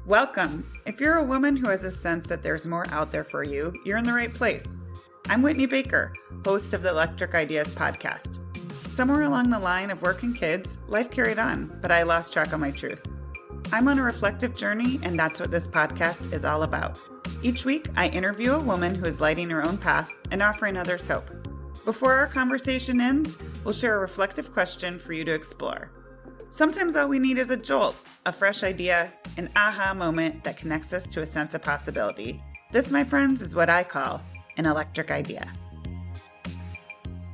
Welcome. If you're a woman who has a sense that there's more out there for you, you're in the right place. I'm Whitney Baker, host of the Electric Ideas podcast. Somewhere along the line of work and kids, life carried on, but I lost track of my truth. I'm on a reflective journey, and that's what this podcast is all about. Each week, I interview a woman who is lighting her own path and offering others hope. Before our conversation ends, we'll share a reflective question for you to explore. Sometimes all we need is a jolt, a fresh idea, an aha moment that connects us to a sense of possibility. This, my friends, is what I call an electric idea.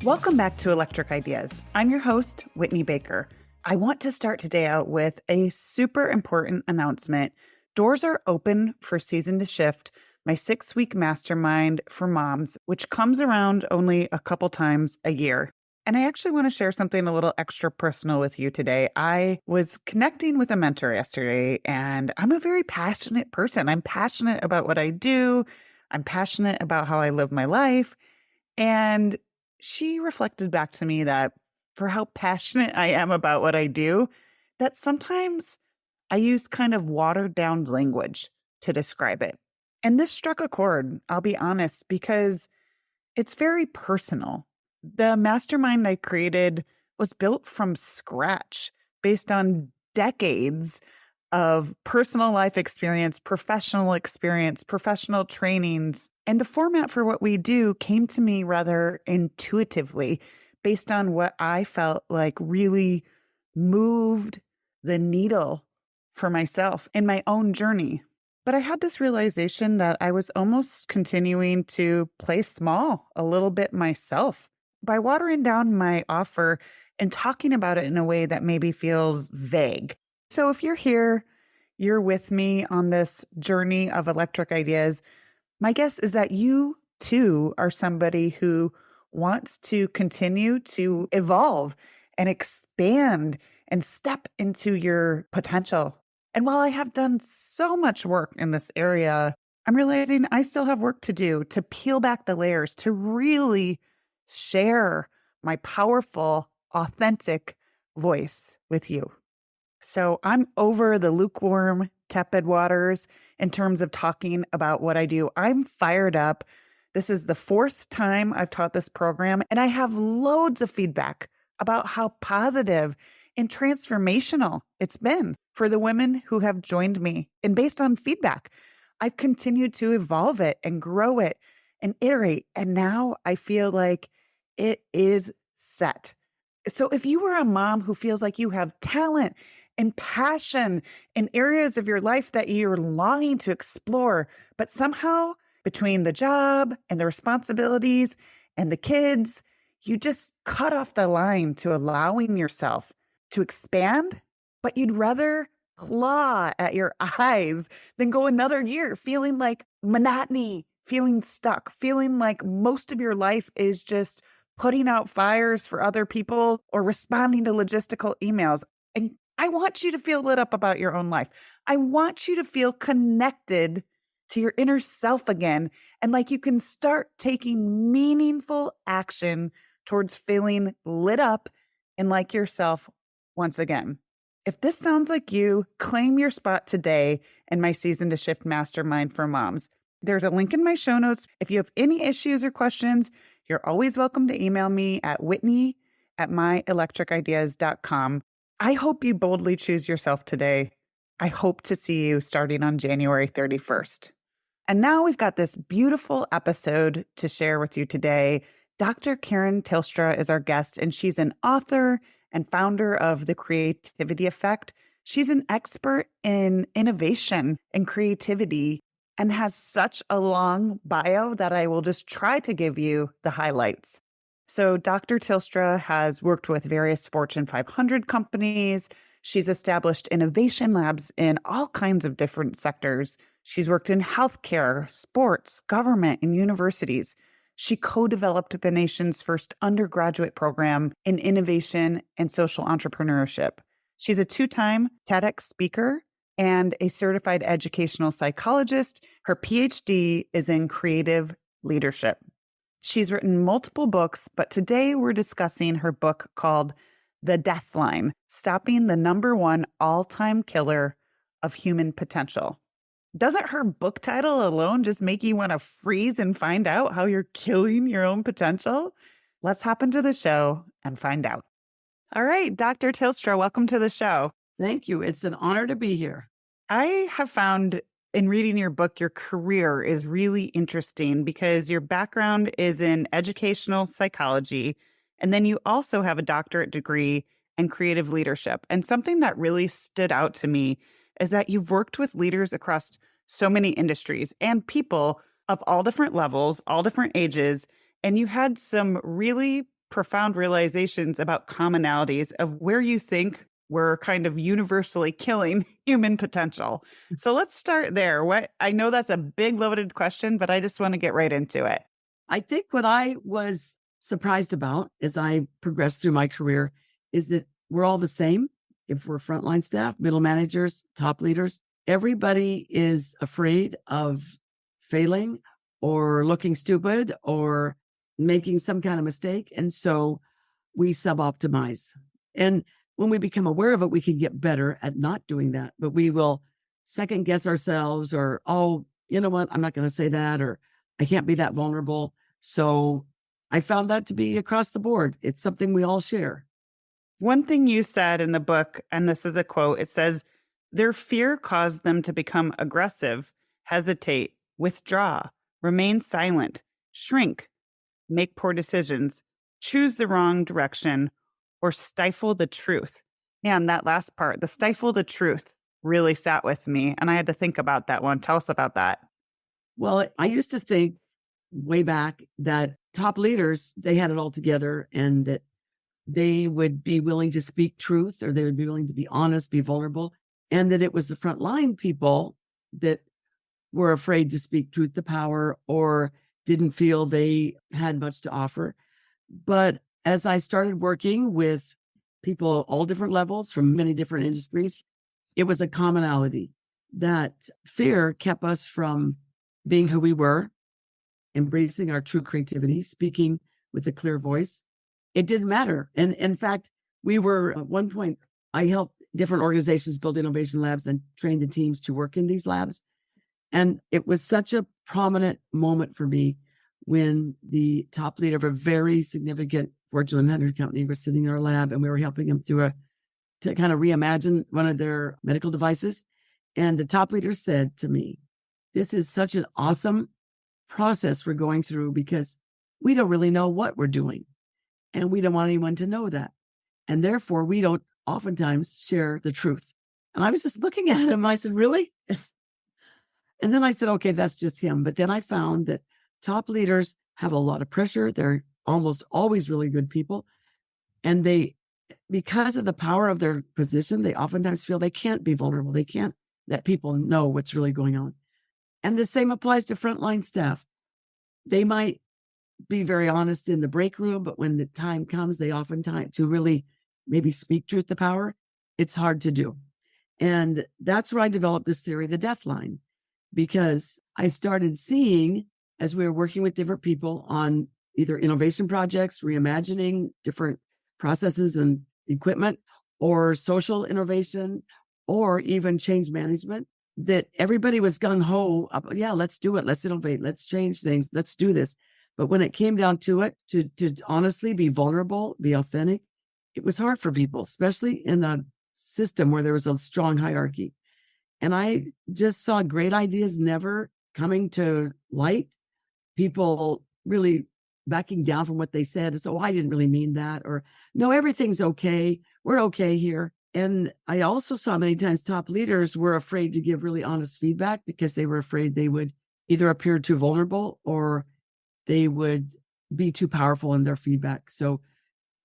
Welcome back to Electric Ideas. I'm your host, Whitney Baker. I want to start today out with a super important announcement. Doors are open for Season to Shift, my 6-week mastermind for moms, which comes around only a couple times a year. And I actually want to share something a little extra personal with you today. I was connecting with a mentor yesterday, and I'm a very passionate person. I'm passionate about what I do. I'm passionate about how I live my life. And she reflected back to me that for how passionate I am about what I do, that sometimes I use kind of watered down language to describe it. And this struck a chord, I'll be honest, because it's very personal. The mastermind I created was built from scratch based on decades of personal life experience, professional trainings. And the format for what we do came to me rather intuitively based on what I felt like really moved the needle for myself in my own journey. But I had this realization that I was almost continuing to play small a little bit myself by watering down my offer and talking about it in a way that maybe feels vague. So if you're here, you're with me on this journey of electric ideas, my guess is that you too are somebody who wants to continue to evolve and expand and step into your potential. And while I have done so much work in this area, I'm realizing I still have work to do to peel back the layers, to really share my powerful, authentic voice with you. So I'm over the lukewarm, tepid waters in terms of talking about what I do. I'm fired up. This is the 4th time I've taught this program, and I have loads of feedback about how positive and transformational it's been for the women who have joined me. And based on feedback, I've continued to evolve it and grow it and iterate. And now I feel like it is set. So if you are a mom who feels like you have talent and passion in areas of your life that you're longing to explore, but somehow between the job and the responsibilities and the kids, you just cut off the line to allowing yourself to expand, but you'd rather claw at your eyes than go another year feeling like monotony, feeling stuck, feeling like most of your life is just putting out fires for other people or responding to logistical emails. And I want you to feel lit up about your own life. I want you to feel connected to your inner self again, and like you can start taking meaningful action towards feeling lit up and like yourself once again. If this sounds like you, claim your spot today in my Season to Shift Mastermind for Moms. There's a link in my show notes. If you have any issues or questions, you're always welcome to email me at whitney@myelectricideas.com. I hope you boldly choose yourself today. I hope to see you starting on January 31st. And now we've got this beautiful episode to share with you today. Dr. Karen Tilstra is our guest, and she's an author and founder of The Creativity Effect. She's an expert in innovation and creativity and has such a long bio that I will just try to give you the highlights. So Dr. Tilstra has worked with various Fortune 500 companies. She's established innovation labs in all kinds of different sectors. She's worked in healthcare, sports, government, and universities. She co-developed the nation's first undergraduate program in innovation and social entrepreneurship. She's a 2-time TEDx speaker and a certified educational psychologist. Her PhD is in creative leadership. She's written multiple books, but today we're discussing her book called The Death Line: Stopping the #1 all-time killer of human potential. Doesn't her book title alone just make you want to freeze and find out how you're killing your own potential? Let's hop into the show and find out. All right, Dr. Tilstra, welcome to the show. Thank you. It's an honor to be here. I have found in reading your book, your career is really interesting because your background is in educational psychology. And then you also have a doctorate degree in creative leadership. And something that really stood out to me is that you've worked with leaders across so many industries and people of all different levels, all different ages. And you had some really profound realizations about commonalities of where you think we're kind of universally killing human potential. So let's start there. I know that's a big loaded question, but I just want to get right into it. I think what I was surprised about as I progressed through my career is that we're all the same. If we're frontline staff, middle managers, top leaders, everybody is afraid of failing or looking stupid or making some kind of mistake. And so we sub-optimize. And when we become aware of it, we can get better at not doing that. But we will second guess ourselves or, oh, you know what? I'm not going to say that, or I can't be that vulnerable. So I found that to be across the board. It's something we all share. One thing you said in the book, and this is a quote, it says, their fear caused them to become aggressive, hesitate, withdraw, remain silent, shrink, make poor decisions, choose the wrong direction, or stifle the truth. Man, that last part, the stifle the truth, really sat with me. And I had to think about that one. Tell us about that. Well, I used to think way back that top leaders, they had it all together and that they would be willing to speak truth, or they would be willing to be honest, be vulnerable, and that it was the frontline people that were afraid to speak truth to power or didn't feel they had much to offer. But as I started working with people all different levels from many different industries, it was a commonality that fear kept us from being who we were, embracing our true creativity, speaking with a clear voice. It didn't matter. And in fact, we were at one point, I helped different organizations build innovation labs and train the teams to work in these labs. And it was such a prominent moment for me when the top leader of a very significant Fortune 100 company was sitting in our lab, and we were helping them to kind of reimagine one of their medical devices. And the top leader said to me, this is such an awesome process we're going through because we don't really know what we're doing. And we don't want anyone to know that. And therefore, we don't oftentimes share the truth. And I was just looking at him. I said, really? And then I said, okay, that's just him. But then I found that top leaders have a lot of pressure. They're almost always really good people. And they, because of the power of their position, they oftentimes feel they can't be vulnerable. They can't let people know what's really going on. And the same applies to frontline staff. They might be very honest in the break room, but when the time comes, they oftentimes to really maybe speak truth to power, it's hard to do. And that's where I developed this theory, the death line, because I started seeing, as we were working with different people on either innovation projects, reimagining different processes and equipment, or social innovation, or even change management, that everybody was gung-ho, yeah, let's do it, let's innovate, let's change things, let's do this. But when it came down to it, to honestly be vulnerable, be authentic, it was hard for people, especially in a system where there was a strong hierarchy. And I just saw great ideas never coming to light, people really backing down from what they said. So, I didn't really mean that, or no, everything's okay. We're okay here. And I also saw many times top leaders were afraid to give really honest feedback because they were afraid they would either appear too vulnerable or they would be too powerful in their feedback. So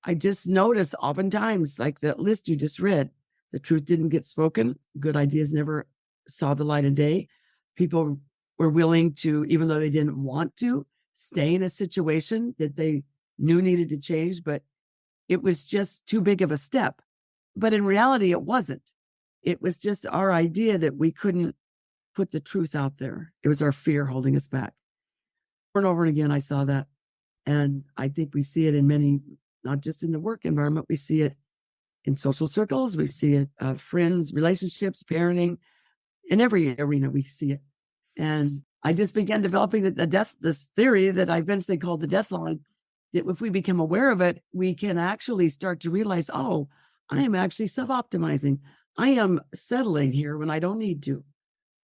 I just noticed oftentimes, like that list you just read, the truth didn't get spoken. Good ideas never saw the light of day. People were willing to, even though they didn't want to, stay in a situation that they knew needed to change, but it was just too big of a step. But in reality, it wasn't. It was just our idea that we couldn't put the truth out there. It was our fear holding us back. Over and over again, I saw that. And I think we see it in many, not just in the work environment, we see it in social circles, we see it, friends, relationships, parenting, in every arena we see it. And I just began developing this theory that I eventually called the death line, that if we become aware of it, we can actually start to realize, oh, I am actually sub-optimizing. I am settling here when I don't need to.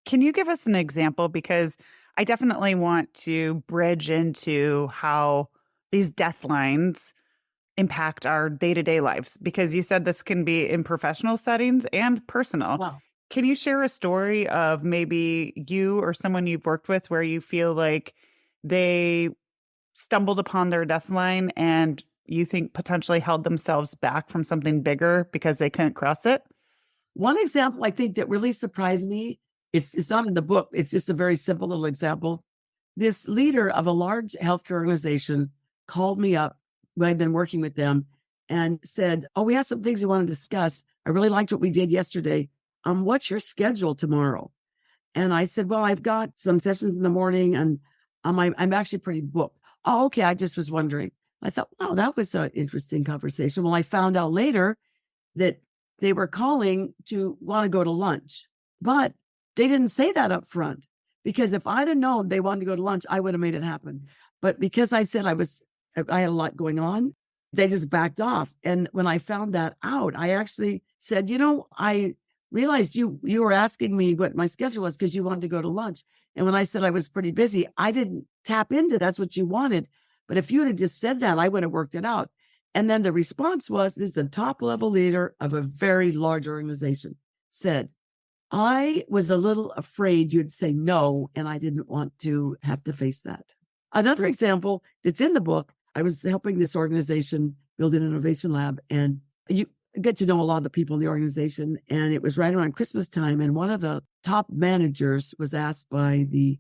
Can you give us an example? Because I definitely want to bridge into how these death lines impact our day-to-day lives, because you said this can be in professional settings and personal. Wow. Can you share a story of maybe you or someone you've worked with where you feel like they stumbled upon their death line and you think potentially held themselves back from something bigger because they couldn't cross it? One example I think that really surprised me, it's not in the book, it's just a very simple little example. This leader of a large healthcare organization called me up when I'd been working with them and said, oh, we have some things we want to discuss. I really liked what we did yesterday. What's your schedule tomorrow? And I said, well, I've got some sessions in the morning and I'm actually pretty booked. Oh, okay. I just was wondering. I thought, wow, that was an interesting conversation. Well, I found out later that they were calling to want to go to lunch, but they didn't say that up front, because if I'd have known they wanted to go to lunch, I would have made it happen. But because I said I had a lot going on, they just backed off. And when I found that out, I actually said, I realized you were asking me what my schedule was because you wanted to go to lunch. And when I said I was pretty busy, I didn't tap into that's what you wanted. But if you had just said that, I would have worked it out. And then the response was, this is the top level leader of a very large organization, said, I was a little afraid you'd say no, and I didn't want to have to face that. Another example that's in the book, I was helping this organization build an innovation lab, and you get to know a lot of the people in the organization. And it was right around Christmas time. And one of the top managers was asked by the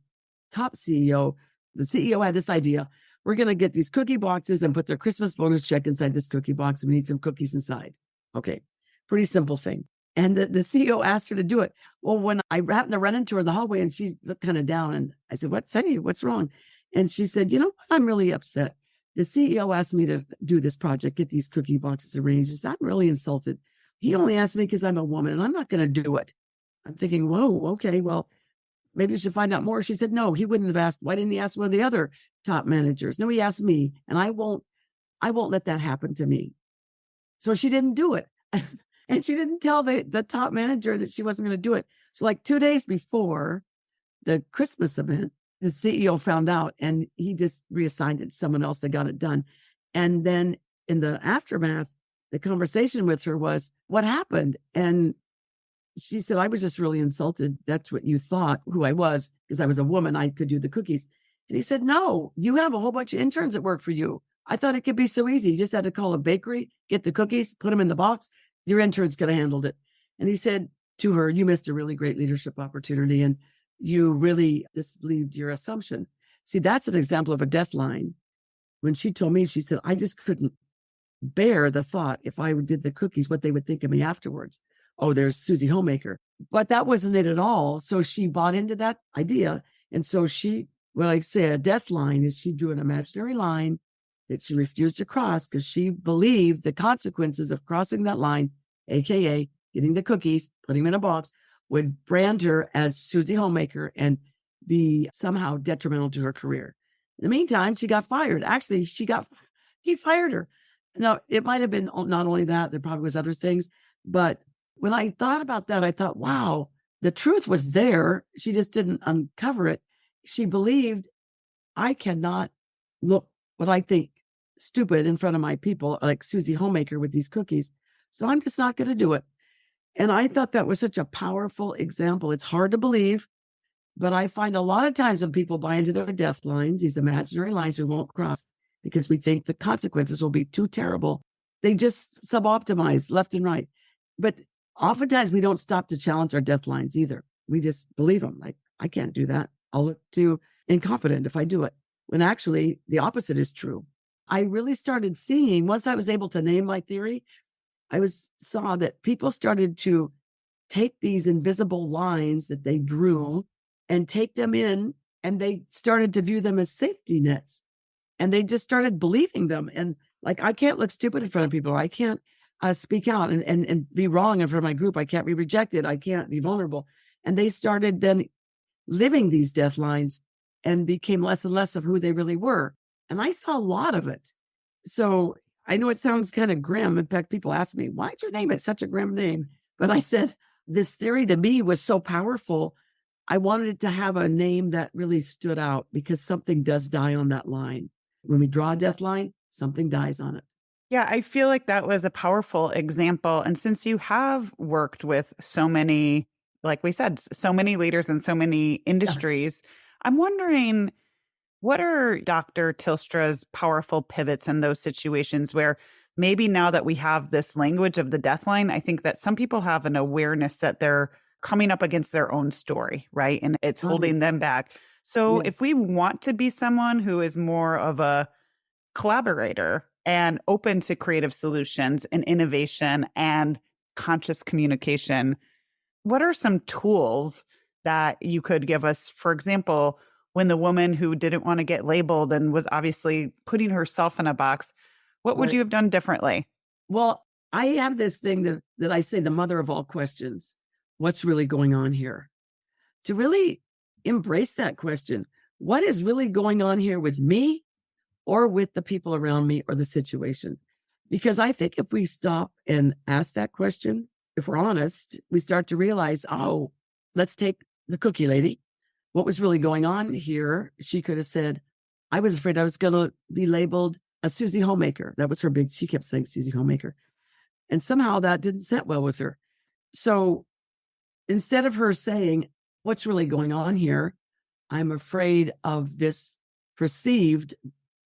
top CEO, the CEO had this idea, we're going to get these cookie boxes and put their Christmas bonus check inside this cookie box. And we need some cookies inside. Okay. Pretty simple thing. And the CEO asked her to do it. Well, when I happened to run into her in the hallway and she looked kind of down, and I said, what's wrong? And she said, I'm really upset. The CEO asked me to do this project, get these cookie boxes arranged. She said, I'm really insulted. He only asked me because I'm a woman and I'm not going to do it. I'm thinking, whoa, okay, well, maybe you should find out more. She said, no, he wouldn't have asked. Why didn't he ask one of the other top managers? No, he asked me, and I won't let that happen to me. So she didn't do it. And she didn't tell the top manager that she wasn't going to do it. So like 2 days before the Christmas event, the CEO found out and he just reassigned it to someone else that got it done. And then in the aftermath, the conversation with her was, what happened? And she said, I was just really insulted. That's what you thought who I was, because I was a woman. I could do the cookies. And he said, no, you have a whole bunch of interns that work for you. I thought it could be so easy. You just had to call a bakery, get the cookies, put them in the box. Your interns could have handled it. And he said to her, you missed a really great leadership opportunity and you really disbelieved your assumption. See, that's an example of a death line. When she told me, she said, I just couldn't bear the thought if I did the cookies, what they would think of me afterwards. Oh, there's Susie Homemaker. But that wasn't it at all. So she bought into that idea. And so when I say a death line, is she drew an imaginary line that she refused to cross because she believed the consequences of crossing that line, AKA getting the cookies, putting them in a box, would brand her as Susie Homemaker and be somehow detrimental to her career. In the meantime, she got fired. Actually, he fired her. Now, it might have been not only that, there probably was other things. But when I thought about that, I thought, wow, the truth was there. She just didn't uncover it. She believed, I cannot look what I think stupid in front of my people, like Susie Homemaker with these cookies. So I'm just not going to do it. And I thought that was such a powerful example. It's hard to believe, but I find a lot of times when people buy into their death lines, these imaginary lines we won't cross because we think the consequences will be too terrible, they just sub-optimize left and right. But oftentimes we don't stop to challenge our death lines either. We just believe them. Like, I can't do that. I'll look too incompetent if I do it. When actually the opposite is true. I really started seeing, once I was able to name my theory, saw that people started to take these invisible lines that they drew and take them in, and they started to view them as safety nets. And they just started believing them. And like, I can't look stupid in front of people. I can't speak out and be wrong in front of my group. I can't be rejected. I can't be vulnerable. And they started then living these deadlines and became less and less of who they really were. And I saw a lot of it. So I know it sounds kind of grim. In fact, people ask me, why'd you name it such a grim name? But I said, this theory to me was so powerful. I wanted it to have a name that really stood out because something does die on that line. When we draw a death line, something dies on it. Yeah, I feel like that was a powerful example. And since you have worked with so many, like we said, so many leaders in so many Yeah. industries, I'm wondering, what are Dr. Tilstra's powerful pivots in those situations where maybe now that we have this language of the death line, I think that some people have an awareness that they're coming up against their own story, right? And it's Right. holding them back. So Yeah. if we want to be someone who is more of a collaborator and open to creative solutions and innovation and conscious communication, what are some tools that you could give us? For example, when the woman who didn't want to get labeled and was obviously putting herself in a box, what would Right. you have done differently? Well, I have this thing that I say the mother of all questions. What's really going on here? To really embrace that question. What is really going on here with me or with the people around me or the situation? Because I think if we stop and ask that question, if we're honest, we start to realize, oh, let's take the cookie lady. What was really going on here? She could have said, I was afraid I was going to be labeled a Susie Homemaker. That was her big, she kept saying Susie Homemaker. And somehow that didn't set well with her. So instead of her saying, what's really going on here? I'm afraid of this perceived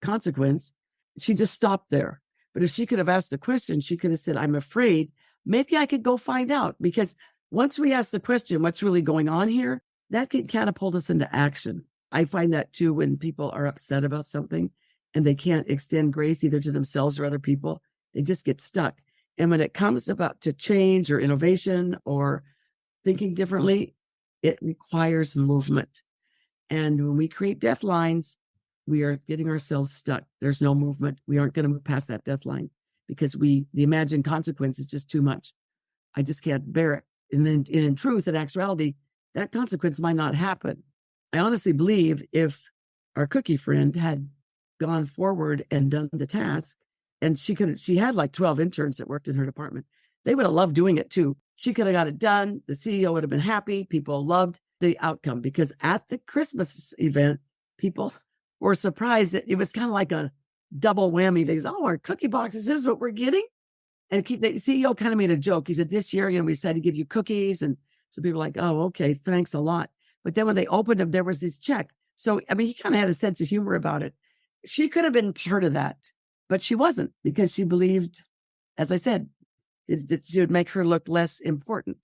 consequence. She just stopped there. But if she could have asked the question, she could have said, I'm afraid maybe I could go find out. Because once we ask the question, what's really going on here? That can catapult us into action. I find that too when people are upset about something and they can't extend grace either to themselves or other people, they just get stuck. And when it comes about to change or innovation or thinking differently, it requires movement. And when we create death lines, we are getting ourselves stuck. There's no movement. We aren't going to move past that death line because the imagined consequence is just too much. I just can't bear it. And then in truth, in actuality, that consequence might not happen. I honestly believe if our cookie friend had gone forward and done the task, and she had like 12 interns that worked in her department, they would have loved doing it too. She could have got it done. The CEO would have been happy. People loved the outcome because at the Christmas event, people were surprised that it was kind of like a double whammy. They said, oh, our cookie boxes, this is what we're getting. And the CEO kind of made a joke. He said, this year, we decided to give you cookies. And so people were like, oh, okay, thanks a lot. But then when they opened them, there was this check. So, he kind of had a sense of humor about it. She could have been part of that, but she wasn't because she believed, as I said, that she would make her look less important.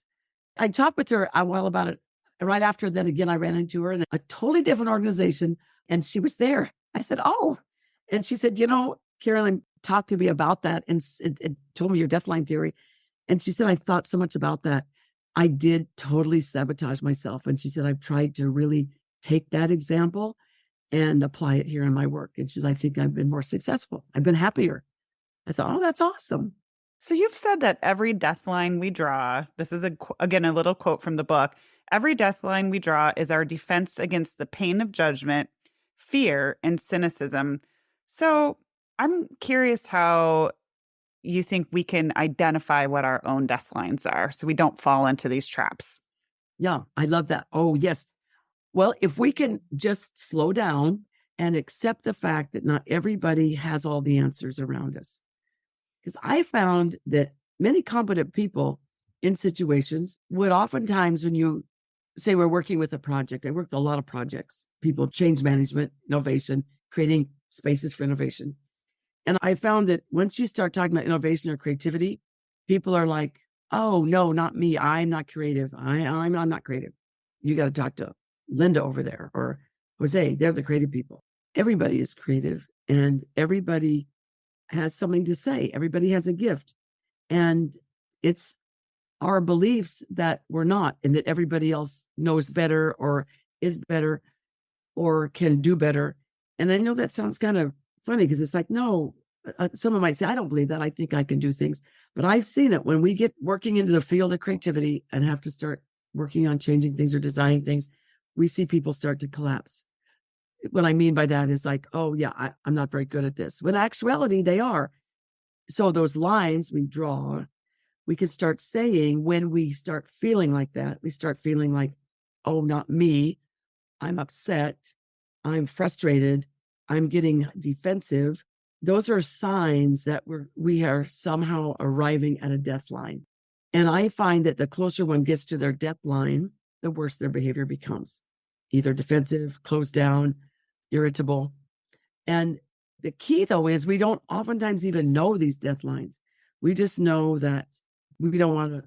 I talked with her a while about it. Right after that, again, I ran into her in a totally different organization and she was there. I said, oh, and she said, Carolyn talked to me about that and told me your deathline theory. And she said, I thought so much about that. I did totally sabotage myself. And she said, I've tried to really take that example and apply it here in my work. And she said, I think I've been more successful. I've been happier. I thought, oh, that's awesome. So you've said that every death line we draw, this is again a little quote from the book, every death line we draw is our defense against the pain of judgment, fear, and cynicism. So I'm curious how you think we can identify what our own death lines are so we don't fall into these traps. Yeah, I love that. Oh, yes. Well, if we can just slow down and accept the fact that not everybody has all the answers around us. Because I found that many competent people in situations would oftentimes, when you say we're working with a project, I worked with a lot of projects, people, change management, innovation, creating spaces for innovation. And I found that once you start talking about innovation or creativity, people are like, oh, no, not me. I'm not creative. I'm not creative. You got to talk to Linda over there or Jose. They're the creative people. Everybody is creative and everybody has something to say. Everybody has a gift. And it's our beliefs that we're not and that everybody else knows better or is better or can do better. And I know that sounds kind of funny because it's like, no, someone might say, I don't believe that. I think I can do things. But I've seen it when we get working into the field of creativity and have to start working on changing things or designing things. we see people start to collapse. What I mean by that is like, oh yeah, I'm not very good at this. When in actuality, they are. So those lines we draw, we can start saying when we start feeling like that, we start feeling like, oh, not me. I'm upset. I'm frustrated. I'm getting defensive. Those are signs that we are somehow arriving at a death line. And I find that the closer one gets to their death line, the worse their behavior becomes, either defensive, closed down, irritable. And the key, though, is we don't oftentimes even know these death lines. We just know that we don't want to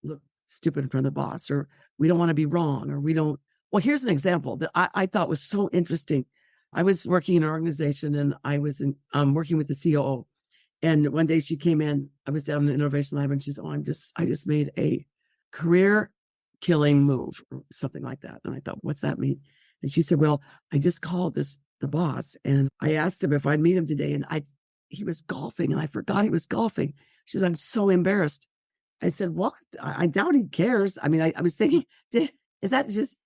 look stupid in front of the boss, or we don't want to be wrong, or we don't. Well, here's an example that I thought was so interesting. I was working in an organization, and I was working with the COO. And one day she came in, I was down in the innovation lab, and she's, oh, I just made a career killing move or something like that. And I thought, what's that mean? And she said, well, I just called the boss, and I asked him if I'd meet him today. And he was golfing, and I forgot he was golfing. She says, I'm so embarrassed. I said, what? I doubt he cares. I mean, I was thinking, is that just,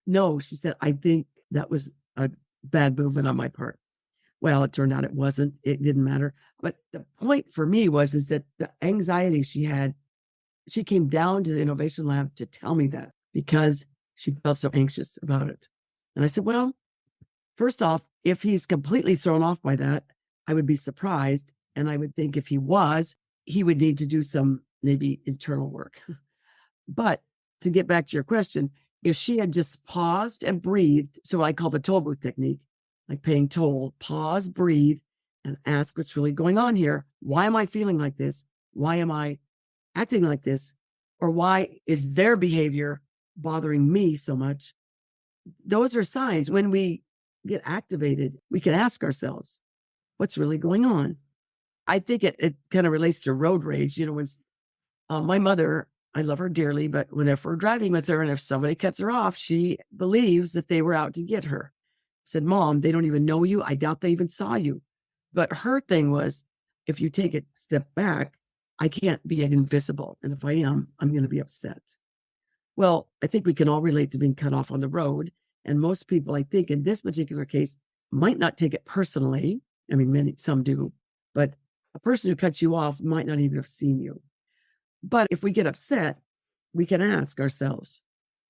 no, she said, I think that was a bad movement on my part. Well, it turned out it wasn't. It didn't matter. But the point for me is that the anxiety she had, she came down to the innovation lab to tell me that because she felt so anxious about it. And I said, well, first off, if he's completely thrown off by that, I would be surprised. And I would think if he was, he would need to do some maybe internal work. But to get back to your question, if she had just paused and breathed, so what I call the toll booth technique, like paying toll, pause, breathe, and ask what's really going on here. Why am I feeling like this? Why am I acting like this? Or why is their behavior bothering me so much? Those are signs. When we get activated, we can ask ourselves, what's really going on? I think it kind of relates to road rage. You know, when my mother, I love her dearly, but whenever we're driving with her and if somebody cuts her off, she believes that they were out to get her. I said, Mom, they don't even know you. I doubt they even saw you. But her thing was, if you take a step back, I can't be invisible. And if I am, I'm going to be upset. Well, I think we can all relate to being cut off on the road. And most people, I think in this particular case, might not take it personally. I mean, some do, but a person who cuts you off might not even have seen you. But if we get upset, we can ask ourselves,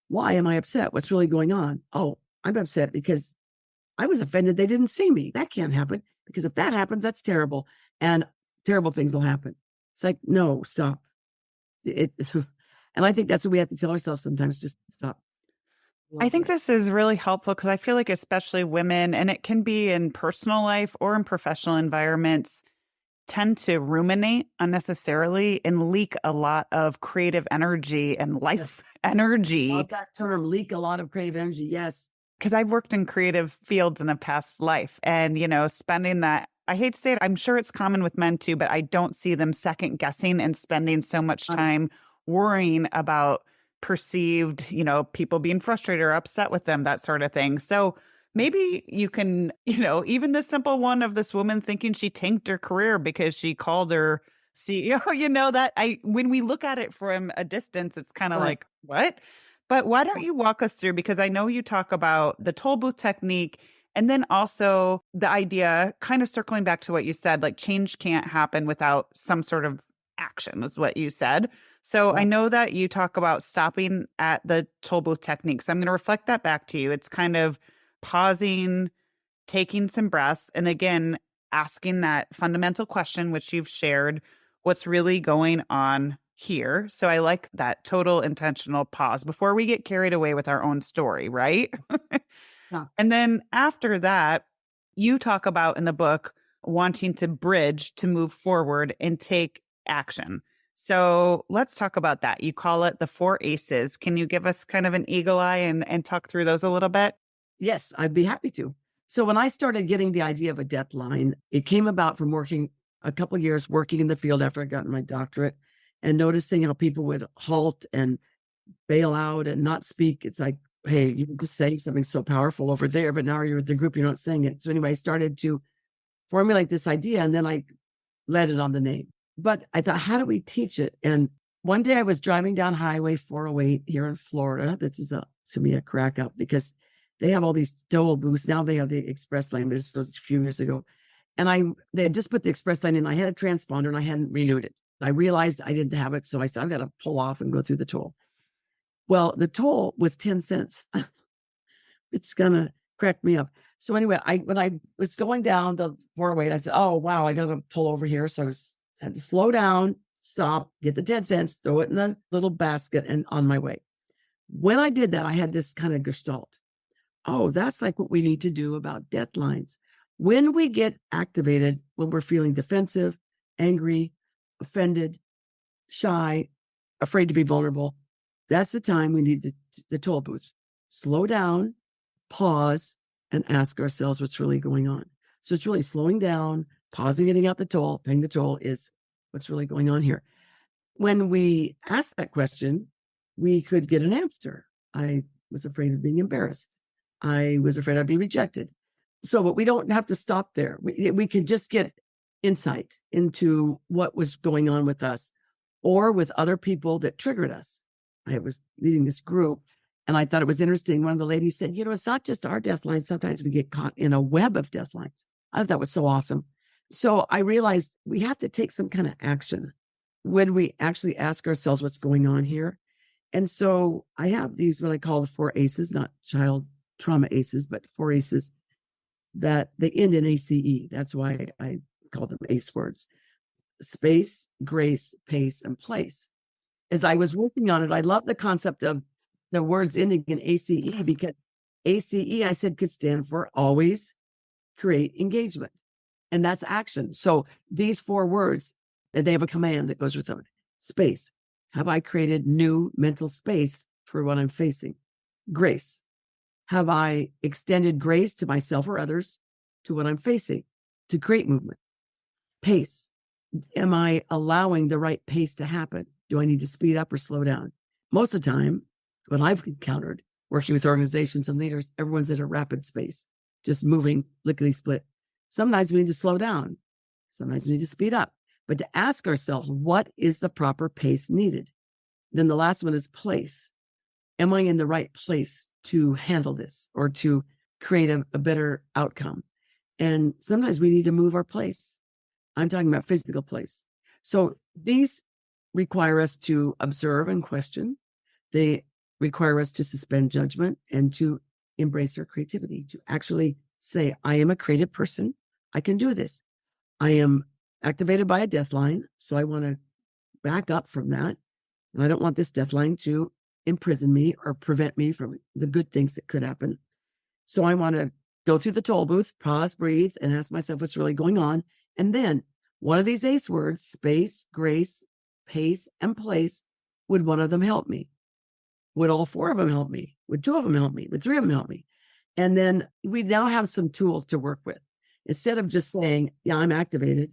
why am I upset? What's really going on? Oh, I'm upset because I was offended they didn't see me. That can't happen, because if that happens, that's terrible. And terrible things will happen. It's like, no, stop. And I think that's what we have to tell ourselves sometimes, just stop. I think this is really helpful because I feel like especially women, and it can be in personal life or in professional environments, tend to ruminate unnecessarily and leak a lot of creative energy and life energy. Love that term, leak a lot of creative energy. Yes. Because I've worked in creative fields in a past life, and, you know, spending that, I hate to say it, I'm sure it's common with men too, but I don't see them second guessing and spending so much time worrying about perceived, you know, people being frustrated or upset with them, that sort of thing. So maybe you can, you know, even the simple one of this woman thinking she tanked her career because she called her CEO, you know, that when we look at it from a distance, it's kind of like, what? But why don't you walk us through, because I know you talk about the toll booth technique, and then also the idea, kind of circling back to what you said, like change can't happen without some sort of action is what you said. So I know that you talk about stopping at the toll booth technique. So I'm going to reflect that back to you. It's kind of pausing, taking some breaths, and again, asking that fundamental question, which you've shared, what's really going on here. So I like that total intentional pause before we get carried away with our own story, right? Yeah. And then after that, you talk about in the book wanting to bridge to move forward and take action. So let's talk about that. You call it the 4 ACEs. Can you give us kind of an eagle eye and talk through those a little bit? Yes, I'd be happy to. So when I started getting the idea of a deadline, it came about from working a couple of years working in the field after I got my doctorate and noticing how people would halt and bail out and not speak. It's like, hey, you were just saying something so powerful over there, but now you're with the group, you're not saying it. So anyway, I started to formulate this idea, and then I led it on the name. But I thought, how do we teach it? And one day I was driving down Highway 408 here in Florida. This is a to me a crack up because they have all these toll booths. Now they have the express lane. This was a few years ago. And they had just put the express lane in. I had a transponder and I hadn't renewed it. I realized I didn't have it. So I said, I've got to pull off and go through the toll. Well, the toll was 10 cents. It's going to crack me up. So anyway, when I was going down the four-way, I said, oh, wow, I got to pull over here. So had to slow down, stop, get the 10 cents, throw it in the little basket and on my way. When I did that, I had this kind of gestalt. Oh, that's like what we need to do about deadlines. When we get activated, when we're feeling defensive, angry, offended, shy, afraid to be vulnerable, that's the time we need the toll booths. Slow down, pause, and ask ourselves what's really going on. So it's really slowing down, pausing, getting out the toll, paying the toll is what's really going on here. When we ask that question, we could get an answer. I was afraid of being embarrassed. I was afraid I'd be rejected. But we don't have to stop there. We can just get insight into what was going on with us or with other people that triggered us. I was leading this group and I thought it was interesting. One of the ladies said, it's not just our death lines. Sometimes we get caught in a web of death lines. I thought that was so awesome. So I realized we have to take some kind of action when we actually ask ourselves what's going on here. And so I have these, what I call the 4 ACEs, not child trauma ACEs, but 4 ACEs that they end in ACE. That's why I call them ACE words: space, grace, pace, and place. As I was working on it, I love the concept of the words ending in ACE because ACE, I said, could stand for always create engagement. And that's action. So these 4 words, they have a command that goes with them. Space. Have I created new mental space for what I'm facing? Grace. Have I extended grace to myself or others to what I'm facing to create movement? Pace. Am I allowing the right pace to happen? Do I need to speed up or slow down? Most of the time, what I've encountered working with organizations and leaders, everyone's at a rapid space, just moving lickety split. Sometimes we need to slow down. Sometimes we need to speed up. But to ask ourselves, what is the proper pace needed? Then the last one is place. Am I in the right place to handle this or to create a better outcome? And sometimes we need to move our place. I'm talking about physical place. So these require us to observe and question. They require us to suspend judgment and to embrace our creativity, to actually say, I am a creative person. I can do this. I am activated by a death line. So I want to back up from that. And I don't want this death line to imprison me or prevent me from the good things that could happen. So I want to go through the toll booth, pause, breathe, and ask myself what's really going on. And then one of these ACE words, space, grace, pace, and place, would one of them help me? Would all 4 of them help me? Would 2 of them help me? Would 3 of them help me? And then we now have some tools to work with. Instead of just saying, yeah, I'm activated,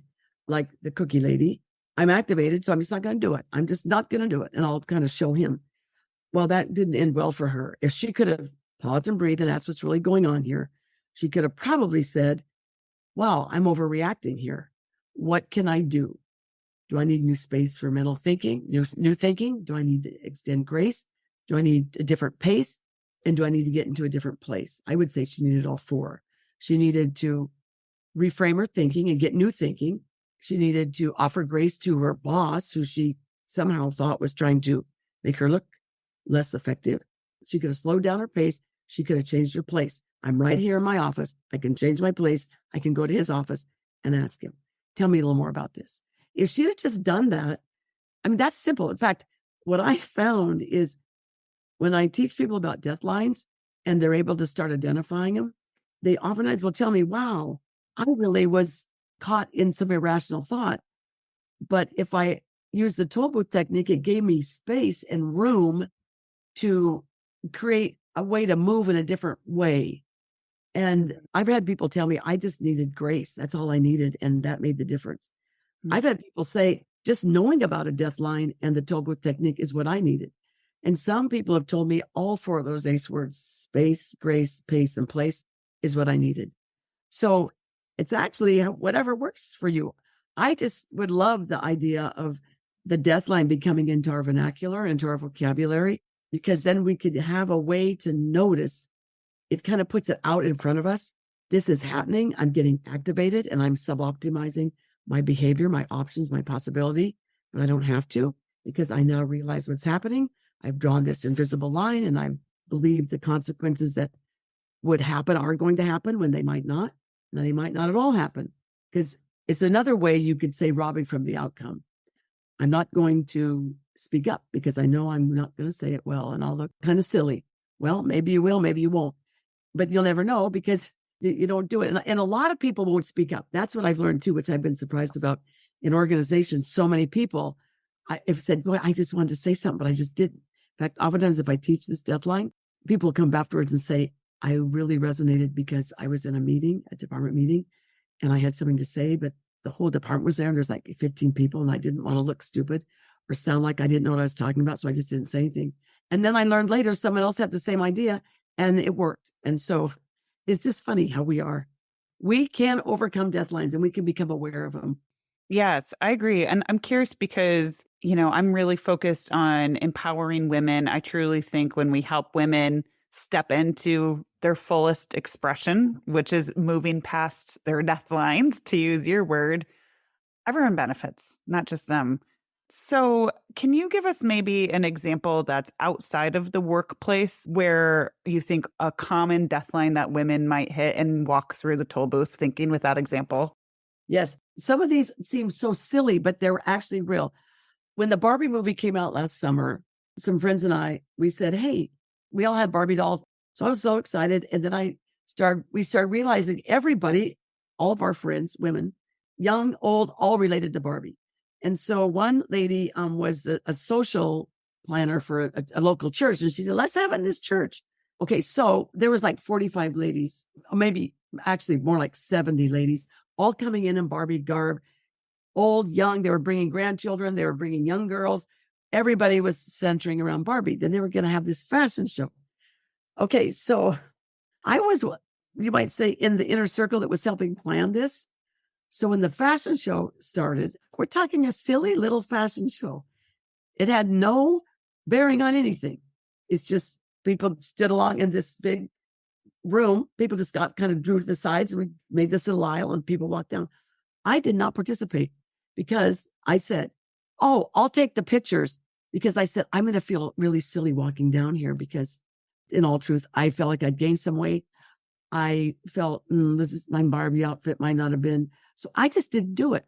like the cookie lady, I'm activated, so I'm just not going to do it. I'm just not going to do it. And I'll kind of show him. Well, that didn't end well for her. If she could have paused and breathed and asked what's really going on here, she could have probably said, wow, I'm overreacting here. What can I do? Do I need new space for mental thinking, new thinking? Do I need to extend grace? Do I need a different pace? And do I need to get into a different place? I would say she needed all 4. She needed to reframe her thinking and get new thinking. She needed to offer grace to her boss, who she somehow thought was trying to make her look less effective. She could have slowed down her pace. She could have changed her place. I'm right here in my office. I can change my place. I can go to his office and ask him, tell me a little more about this. If she had just done that, I mean, that's simple. In fact, what I found is when I teach people about death lines and they're able to start identifying them, they oftentimes will tell me, wow, I really was caught in some irrational thought. But if I use the toll booth technique, it gave me space and room to create a way to move in a different way. And I've had people tell me, I just needed grace. That's all I needed. And that made the difference. Mm-hmm. I've had people say, just knowing about a death line and the toll booth technique is what I needed. And some people have told me all 4 of those ACE words, space, grace, pace, and place, is what I needed. So it's actually whatever works for you. I just would love the idea of the death line becoming into our vernacular, into our vocabulary, because then we could have a way to notice. It kind of puts it out in front of us. This is happening. I'm getting activated and I'm sub-optimizing my behavior, my options, my possibility, but I don't have to because I now realize what's happening. I've drawn this invisible line and I believe the consequences that would happen are going to happen when they might not. And they might not at all happen, because it's another way you could say robbing from the outcome. I'm not going to speak up because I know I'm not going to say it well and I'll look kind of silly. Well, maybe you will, maybe you won't, but you'll never know because you don't do it. And a lot of people won't speak up. That's what I've learned too, which I've been surprised about in organizations. So many people have said, boy, I just wanted to say something, but I just didn't. In fact, oftentimes if I teach this deadline, people come afterwards and say, I really resonated because I was in a meeting, a department meeting, and I had something to say, but the whole department was there and there's like 15 people and I didn't want to look stupid or sound like I didn't know what I was talking about. So I just didn't say anything. And then I learned later someone else had the same idea and it worked. And so it's just funny how we can overcome deadlines and we can become aware of them. Yes, I agree. And I'm curious because, I'm really focused on empowering women. I truly think when we help women step into their fullest expression, which is moving past their deadlines, to use your word, everyone benefits, not just them. So, can you give us maybe an example that's outside of the workplace where you think a common deadline that women might hit and walk through the toll booth thinking with that example? Yes. Some of these seem so silly, but they're actually real. When the Barbie movie came out last summer, some friends and we said, hey, we all had Barbie dolls. So I was so excited. And then we started realizing everybody, all of our friends, women, young, old, all related to Barbie. And so one lady was a social planner for a local church. And she said, let's have it in this church. Okay. So there was like 45 ladies, or maybe actually more like 70 ladies, all coming in Barbie garb, old, young. They were bringing grandchildren. They were bringing young girls. Everybody was centering around Barbie. Then they were going to have this fashion show. Okay. So I was, you might say, in the inner circle that was helping plan this. So when the fashion show started, we're talking a silly little fashion show. It had no bearing on anything. It's just people stood along in this big room. People just got kind of drew to the sides and we made this little aisle and people walked down. I did not participate because I said, oh, I'll take the pictures, because I said, I'm going to feel really silly walking down here because in all truth, I felt like I'd gained some weight. I felt this is my Barbie outfit might not have been. So I just didn't do it.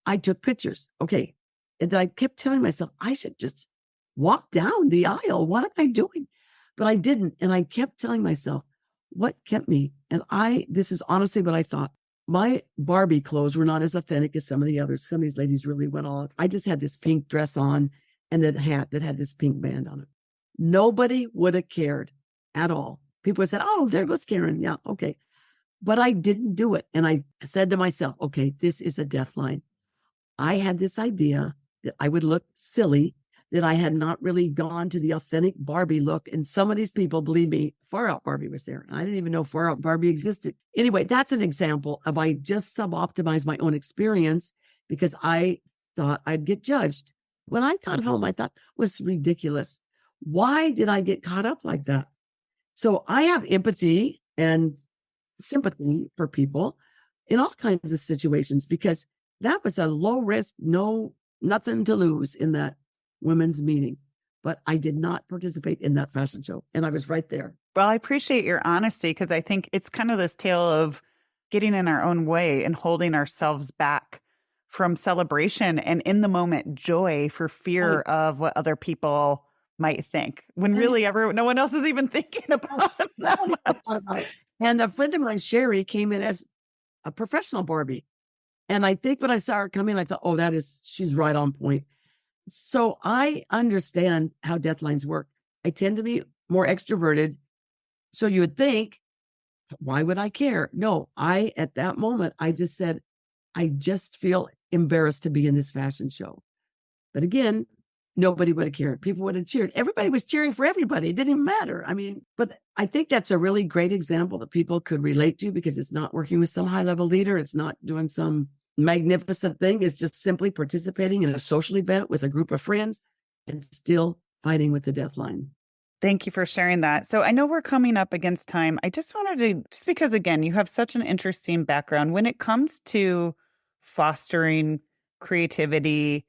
I took pictures. Okay. And then I kept telling myself, I should just walk down the aisle. What am I doing? But I didn't. And I kept telling myself, what kept me? And this is honestly what I thought. My Barbie clothes were not as authentic as some of the others. Some of these ladies really went all out. I just had this pink dress on and that hat that had this pink band on it. Nobody would have cared at all. People would have said, oh, there goes Karen. Yeah, okay. But I didn't do it. And I said to myself, okay, this is a deadline. I had this idea that I would look silly, that I had not really gone to the authentic Barbie look. And some of these people, believe me, Far Out Barbie was there. I didn't even know Far Out Barbie existed. Anyway, that's an example of I just sub-optimized my own experience because I thought I'd get judged. When I got home, I thought it was ridiculous. Why did I get caught up like that? So I have empathy and sympathy for people in all kinds of situations because that was a low risk, nothing to lose in that women's meeting. But I did not participate in that fashion show. And I was right there. Well, I appreciate your honesty because I think it's kind of this tale of getting in our own way and holding ourselves back from celebration and in the moment joy for fear of what other people might think when really no one else is even thinking about them. And a friend of mine, Sherry, came in as a professional Barbie. And I think when I saw her come in, I thought, oh, she's right on point. So I understand how deadlines work. I tend to be more extroverted. So you would think, why would I care? No, at that moment, I just said, I just feel embarrassed to be in this fashion show. But again, nobody would have cared. People would have cheered. Everybody was cheering for everybody. It didn't even matter. I mean, but I think that's a really great example that people could relate to because it's not working with some high-level leader. It's not doing some magnificent thing. It's just simply participating in a social event with a group of friends and still fighting with the deadline. Thank you for sharing that. So I know we're coming up against time. I just wanted to, just because again, you have such an interesting background when it comes to fostering creativity,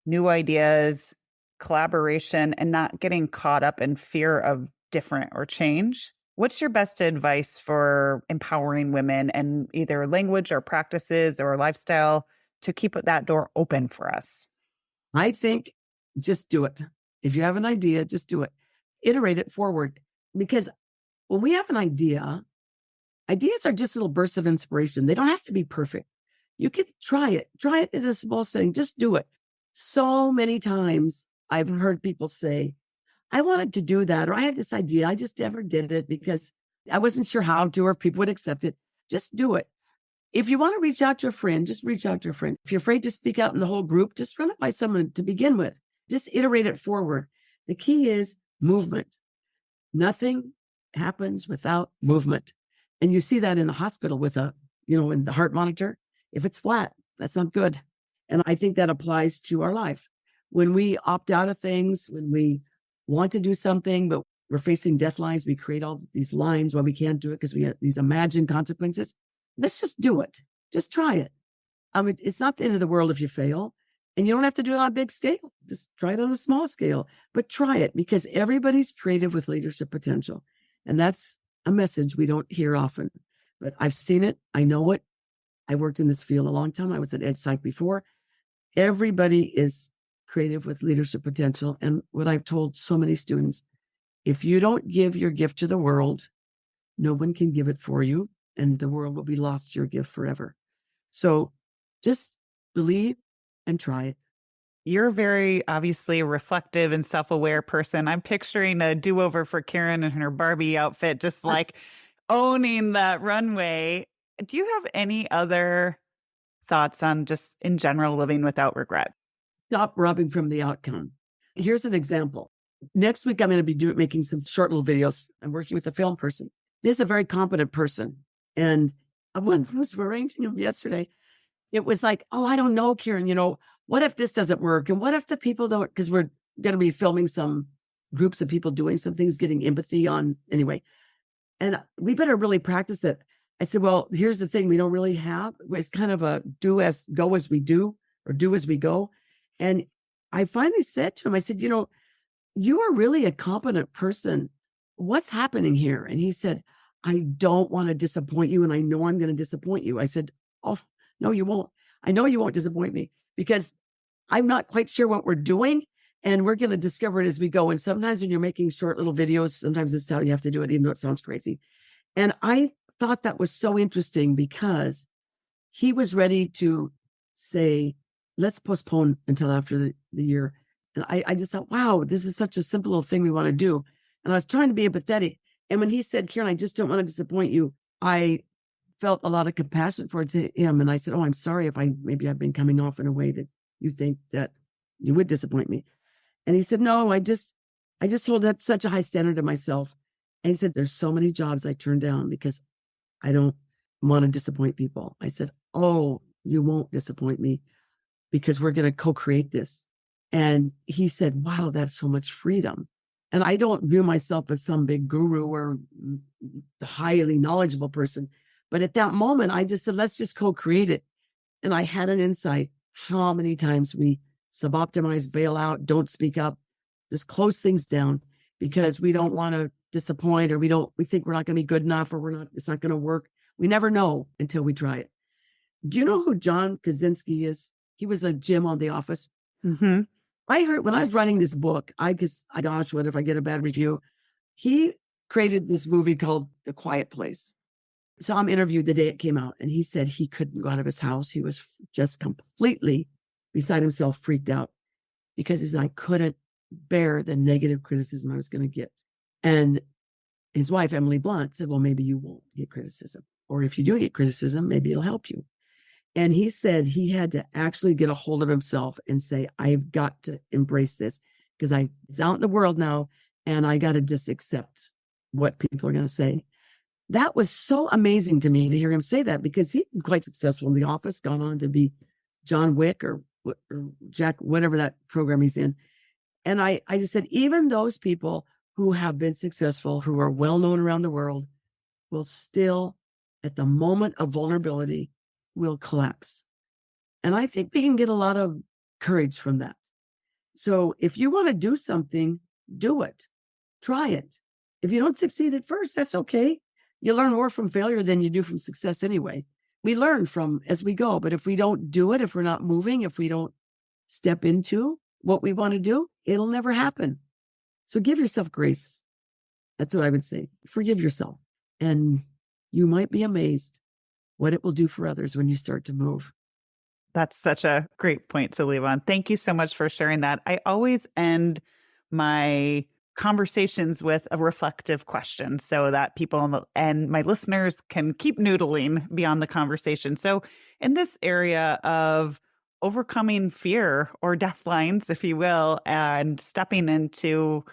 new ideas, collaboration, and not getting caught up in fear of different or change. What's your best advice for empowering women and either language or practices or lifestyle to keep that door open for us? I think just do it. If you have an idea, just do it. Iterate it forward. Because when we have an idea, ideas are just little bursts of inspiration. They don't have to be perfect. You can try it. Try it in a small setting. Just do it. So many times I've heard people say, I wanted to do that, or I had this idea. I just never did it because I wasn't sure how to, or if people would accept it. Just do it. If you want to reach out to a friend, just reach out to a friend. If you're afraid to speak out in the whole group, just run it by someone to begin with. Just iterate it forward. The key is movement. Nothing happens without movement. And you see that in the hospital with in the heart monitor. If it's flat, that's not good. And I think that applies to our life. When we opt out of things, when we want to do something, but we're facing death lines, we create all these lines why we can't do it because we have these imagined consequences. Let's just do it. Just try it. I mean, it's not the end of the world if you fail. And you don't have to do it on a big scale. Just try it on a small scale. But try it because everybody's creative with leadership potential. And that's a message we don't hear often. But I've seen it. I know it. I worked in this field a long time. I was at Ed Psych before. Everybody is creative with leadership potential. And what I've told so many students, if you don't give your gift to the world, no one can give it for you. And the world will be lost to your gift forever. So just believe and try it. You're very obviously reflective and self-aware person. I'm picturing a do-over for Karen in her Barbie outfit, just like owning that runway. Do you have any other thoughts on just in general living without regret? Stop robbing from the outcome. Here's an example. Next week, I'm going to be making some short little videos. I'm working with a film person. This is a very competent person. And when I was arranging them yesterday, it was like, oh, I don't know, Karen, what if this doesn't work? And what if the people don't, because we're going to be filming some groups of people doing some things, getting empathy on anyway. And we better really practice it. I said, well, here's the thing we don't really have. It's kind of a go as we do or do as we go. And I finally said to him, I said, you are really a competent person. What's happening here? And he said, I don't want to disappoint you. And I know I'm going to disappoint you. I said, oh, no, you won't. I know you won't disappoint me because I'm not quite sure what we're doing. And we're going to discover it as we go. And sometimes when you're making short little videos, sometimes it's how you have to do it, even though it sounds crazy. And I thought that was so interesting because he was ready to say, let's postpone until after the year. And I just thought, wow, this is such a simple little thing we want to do. And I was trying to be empathetic. And when he said, Karen, I just don't want to disappoint you, I felt a lot of compassion for him. And I said, oh, I'm sorry if maybe I've been coming off in a way that you think that you would disappoint me. And he said, no, I just hold that such a high standard to myself. And he said, there's so many jobs I turned down because I don't want to disappoint people. I said, oh, you won't disappoint me because we're going to co-create this. And he said, wow, that's so much freedom. And I don't view myself as some big guru or highly knowledgeable person. But at that moment, I just said, let's just co-create it. And I had an insight how many times we suboptimize, bail out, don't speak up, just close things down because we don't want to disappoint or we think we're not going to be good enough or it's not going to work. We never know until we try it. Do you know who John Krasinski is? He was a Jim on The Office. Mm-hmm. I heard when I was writing this book, what if I get a bad review? He created this movie called The Quiet Place. So I'm interviewed the day it came out, and he said he couldn't go out of his house. He was just completely beside himself, freaked out because he said, I couldn't bear the negative criticism I was going to get. And his wife, Emily Blunt, said, well, maybe you won't get criticism. Or if you do get criticism, maybe it'll help you. And he said he had to actually get a hold of himself and say, I've got to embrace this because it's out in the world now and I got to just accept what people are going to say. That was so amazing to me to hear him say that because he's quite successful in The Office, gone on to be John Wick or Jack, whatever that program he's in. And I just said, even those people who have been successful, who are well known around the world, will still, at the moment of vulnerability, will collapse. And I think we can get a lot of courage from that. So if you want to do something, do it. Try it. If you don't succeed at first, that's okay. You learn more from failure than you do from success anyway. We learn from as we go. But if we don't do it, if we're not moving, if we don't step into what we want to do, it'll never happen. So give yourself grace. That's what I would say. Forgive yourself. And you might be amazed what it will do for others when you start to move. That's such a great point to leave on. Thank you so much for sharing that. I always end my conversations with a reflective question so that people and my listeners can keep noodling beyond the conversation. So in this area of overcoming fear or deadlines, if you will, and stepping into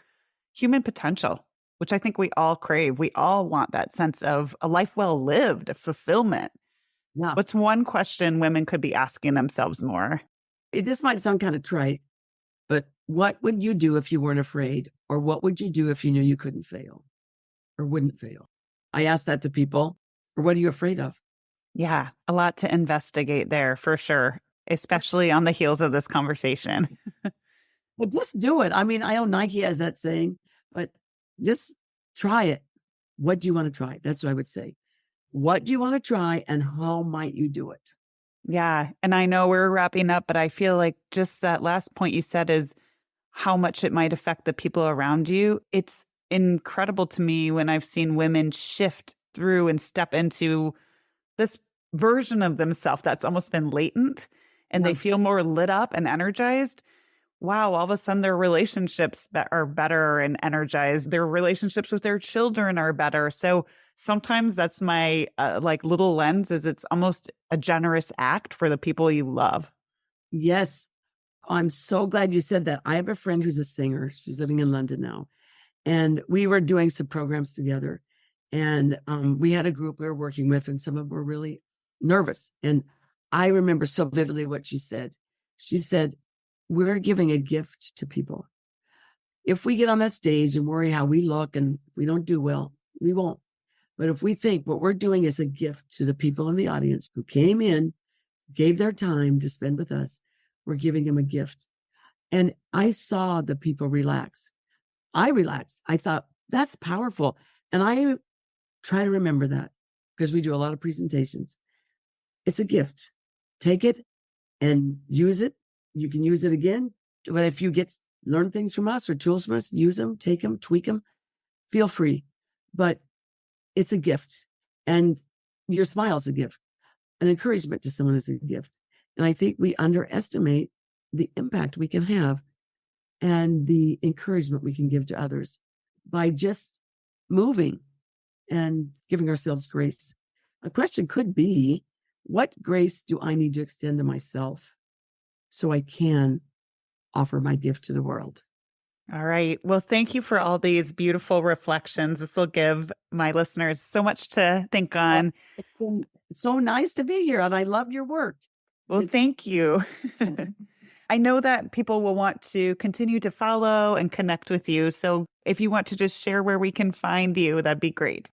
human potential, which I think we all crave. We all want that sense of a life well lived, of fulfillment. Yeah. What's one question women could be asking themselves more? This might sound kind of trite, but what would you do if you weren't afraid? Or what would you do if you knew you couldn't fail or wouldn't fail? I ask that to people. Or what are you afraid of? Yeah, a lot to investigate there for sure, especially on the heels of this conversation. Well, just do it. I mean, I know Nike has that saying, but just try it. What do you want to try? That's what I would say. What do you want to try and how might you do it? Yeah. And I know we're wrapping up, but I feel like just that last point you said is how much it might affect the people around you. It's incredible to me when I've seen women shift through and step into this version of themselves that's almost been latent and they feel more lit up and energized. Wow, all of a sudden their relationships that are better and energized. Their relationships with their children are better. So sometimes that's my like little lens is it's almost a generous act for the people you love. Yes. I'm so glad you said that. I have a friend who's a singer. She's living in London now. And we were doing some programs together. And we had a group we were working with, and some of them were really nervous. And I remember so vividly what she said. She said, we're giving a gift to people. If we get on that stage and worry how we look and we don't do well, we won't. But if we think what we're doing is a gift to the people in the audience who came in, gave their time to spend with us, we're giving them a gift. And I saw the people relax. I relaxed. I thought, that's powerful. And I try to remember that because we do a lot of presentations. It's a gift. Take it and use it. You can use it again. But if you learn things from us or tools from us, use them, take them, tweak them, feel free. But it's a gift. And your smile is a gift. An encouragement to someone is a gift. And I think we underestimate the impact we can have and the encouragement we can give to others by just moving and giving ourselves grace. A question could be, what grace do I need to extend to myself so I can offer my gift to the world? All right. Well, thank you for all these beautiful reflections. This will give my listeners so much to think on. It's so nice to be here, and I love your work. Well, thank you. I know that people will want to continue to follow and connect with you. So if you want to just share where we can find you, that'd be great.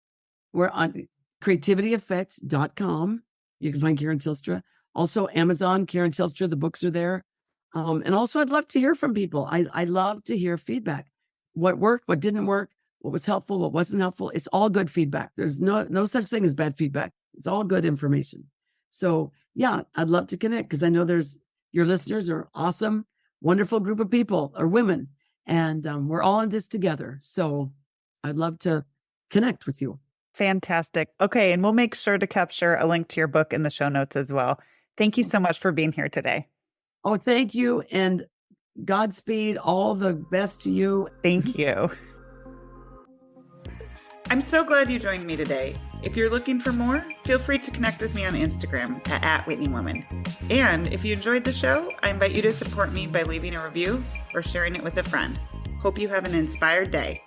We're on creativityeffect.com. You can find Karen Tilstra. Also Amazon, Karen Tilstra, the books are there. And also I'd love to hear from people. I love to hear feedback. What worked, what didn't work, what was helpful, what wasn't helpful. It's all good feedback. There's no such thing as bad feedback. It's all good information. So yeah, I'd love to connect because I know your listeners are awesome, wonderful group of people or women. And we're all in this together. So I'd love to connect with you. Fantastic. Okay. And we'll make sure to capture a link to your book in the show notes as well. Thank you so much for being here today. Oh, thank you. And Godspeed. All the best to you. Thank you. I'm so glad you joined me today. If you're looking for more, feel free to connect with me on Instagram at @WhitneyWoman. And if you enjoyed the show, I invite you to support me by leaving a review or sharing it with a friend. Hope you have an inspired day.